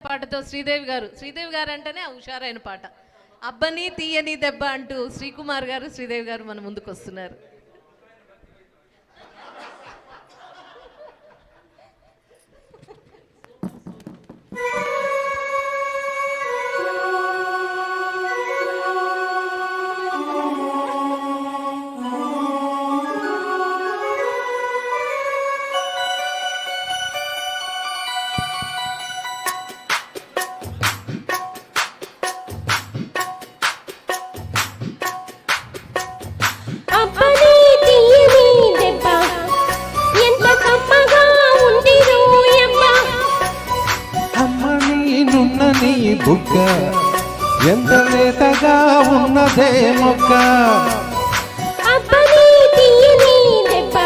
పాటతో శ్రీదేవి గారు అంటేనే హుషారైన పాట. అబ్బని తీయని దెబ్బ అంటూ శ్రీకుమార్ గారు శ్రీదేవి గారు మన ముందుకు వస్తున్నారు. బుగ్గ ఎంత లేతగా ఉన్నదే మొక్క, అబ్బని తీయని దెబ్బ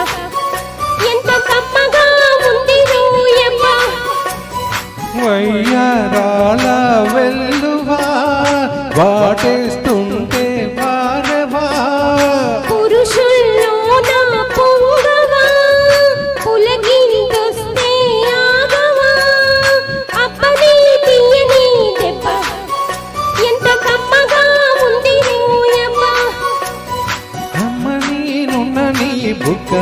ఎంత కమ్మగా ఉంది రోయమ్మ, వయ్యారాల వెల్లువా వాటేస్తుంటే వారవా, పురుషుల్లో నా పొంగవా పులకిందొస్తే ఆగవా, అబ్బని తీయని దెబ్బ ఎంత కమ్మగా ఉంది రోయమ్మ, అమ్మ నేనున్న నీ బుగ్గ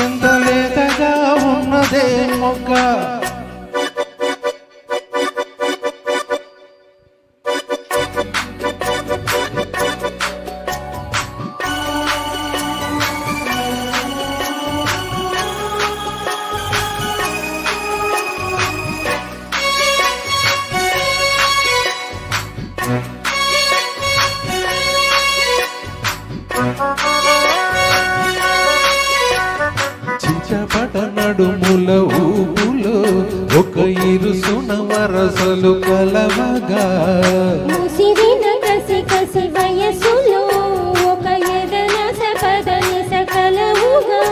ఎంత లేతగా ఉన్నదే మొక్క. చిచ్చపట నడుముల ఊపులో ఒక ఇరుసున వరసలు కలవగా, ముసిరిన కసి కసి వయసులో ఒక ఎదనస పదనిస కలవుగా,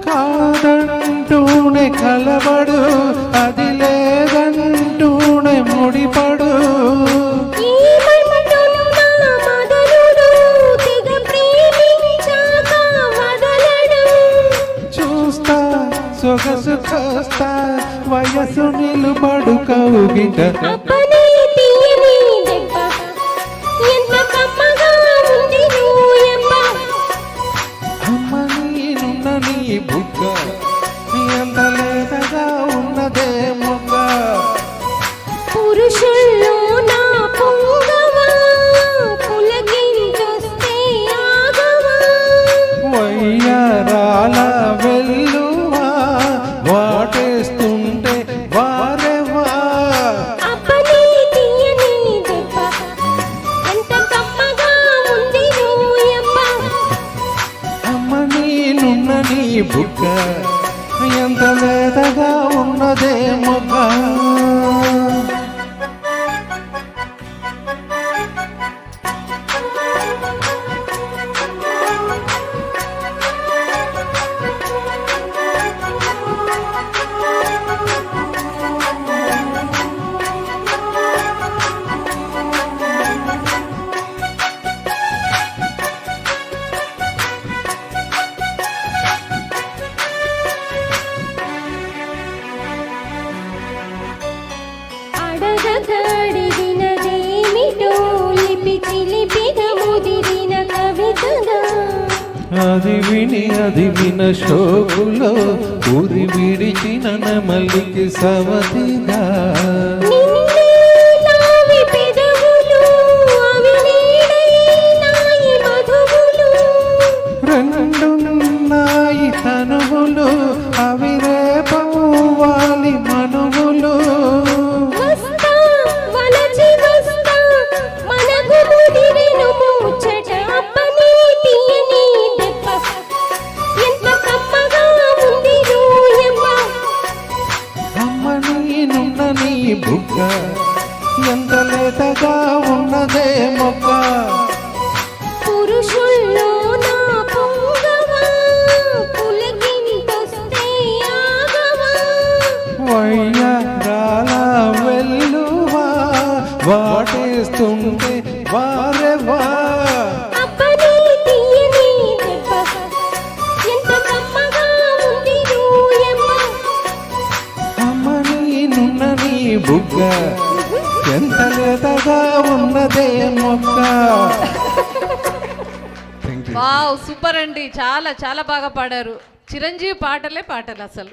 కాదంటూనే కలబడు అది లేదంటూనే ముడిపడు, సొగసు చూస్తా వయసు నిలుబడు కౌగిట, అబ్బని తీయని దెబ్బ ఎంత కమ్మగా ఉంది రోయమ్మ, అమ్మ నేనున్న నీ బుగ్గ ఎంత లేతగా ఉన్నదే మొగ్గ, పురుషుల్లో నా పొంగవా పులకిందొస్తే ఆగవా, వయ్యారాల వెల్లువా వాటేస్తుంటే వారెవా, అబ్బని తీయని దెబ్బ ఎంత కమ్మగా ఉంది రోయమ్మ, అమ్మ నేనున్న నీ బుగ్గ ఎంత లేతగా ఉన్నదే మొగ్గ. అడగడిగినదేమిటో లిపి చిలిపిన ముదిరిన కవితగా, అది విన శోకులో ఊరి విడిచిన నెమలికి సవతిగా, నిన్నే నావి పెదవులు అవి నీడై నాయి మధువులు, రెండున్నాయి తనువులు అవి రేపవాలి మనువులు, వస్తా వలచి వస్తా మనకు ముదిరెను ముచ్చట, అబ్బని తీయని దెబ్బ ఎంత కమ్మగా ఉంది రోయమ్మ, అమ్మ నేనున్న నీ బుగ్గ ఎంత లేతగా ఉన్నదే మొక్క, పురుషుల్లో నా పొంగవా పులకిందొస్తే ఆగవా, వయ్యారాల వెల్లువా వాటేస్తుంటే వారెవా, అబ్బని తీయని దెబ్బ ఎంత కమ్మగా ఉంది రోయమ్మ, అమ్మ నేనున్న నీ బుగ్గ ఎంత లేతగా ఉన్నదే మొక్క. వావ్, సూపర్ అండి, చాలా చాలా బాగా పాడారు. చిరంజీవి పాటలే పాటలు అసలు.